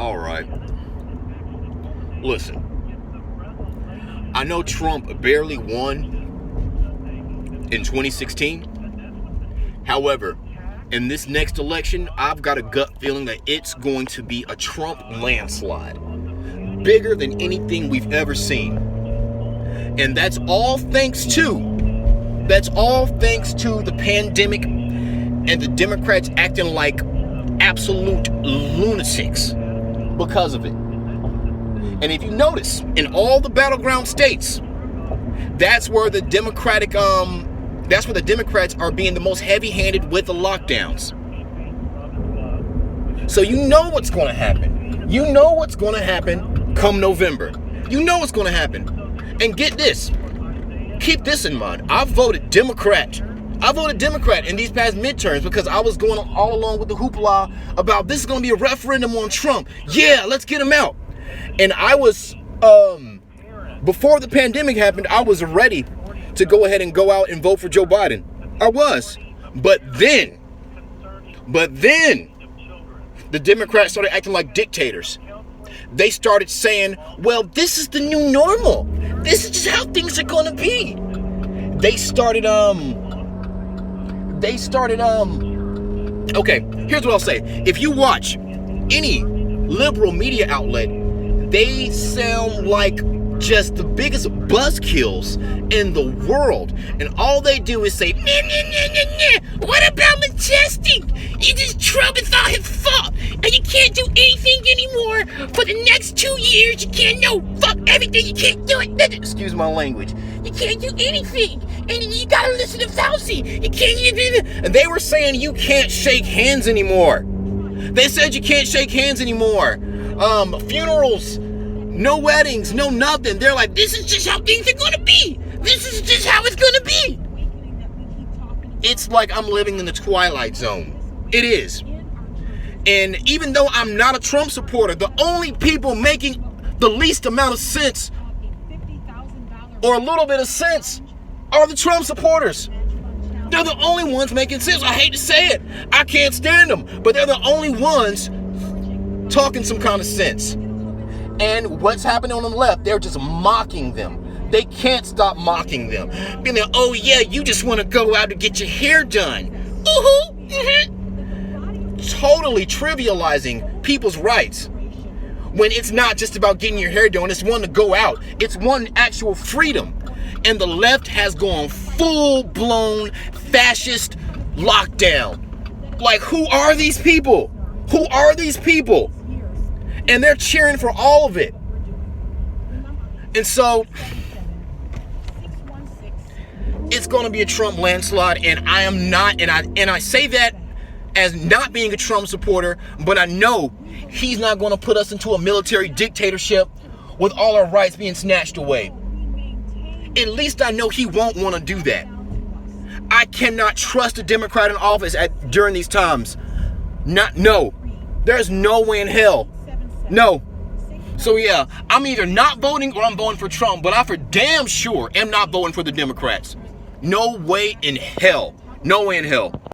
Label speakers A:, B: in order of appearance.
A: All right. Listen, I know Trump barely won in 2016. However, in this next election, I've got a gut feeling that it's going to be a Trump landslide. Bigger than anything we've ever seen. And that's all thanks to the pandemic and the Democrats acting like absolute lunatics because of it. And if you notice, in all the battleground states, that's where the Democrats are being the most heavy-handed with the lockdowns. So you know what's going to happen. You know what's going to happen come November. You know what's going to happen. And get this. Keep this in mind. I voted Democrat in these past midterms because I was going all along with the hoopla about this is going to be a referendum on Trump. Yeah, let's get him out. And I was, before the pandemic happened, I was ready to go ahead and go out and vote for Joe Biden. I was. But then, the Democrats started acting like dictators. They started saying, well, this is the new normal. This is just how things are going to be. They started, okay, here's what I'll say. If you watch any liberal media outlet, they sound like just the biggest buzzkills in the world. And all they do is say, what about the testing? It is Trump, it's all his fault. And you can't do anything anymore for the next 2 years. You can't, fuck everything. You can't do it. Excuse my language. You can't do anything. And you gotta listen to Fauci. You can't. And they were saying you can't shake hands anymore. They said you can't shake hands anymore. Funerals, no weddings, no nothing. They're like, this is just how things are gonna be. This is just how it's gonna be. It's like I'm living in the Twilight Zone. It is. And even though I'm not a Trump supporter, the only people making the least amount of sense or a little bit of sense are the Trump supporters. They're the only ones making sense. I hate to say it. I can't stand them. But they're the only ones talking some kind of sense. And what's happening on the left, they're just mocking them. They can't stop mocking them. Being like, oh yeah, you just want to go out to get your hair done. Totally trivializing people's rights. When it's not just about getting your hair done, it's one to go out. It's one actual freedom. And the left has gone full-blown fascist lockdown. Like, who are these people? Who are these people? And they're cheering for all of it. And so, it's going to be a Trump landslide, and I am not, and I say that as not being a Trump supporter, but I know he's not going to put us into a military dictatorship with all our rights being snatched away. At least I know he won't want to do that. I cannot trust a Democrat in office during these times. No. There's no way in hell. No. So yeah, I'm either not voting or I'm voting for Trump, but I for damn sure am not voting for the Democrats. No way in hell. No way in hell.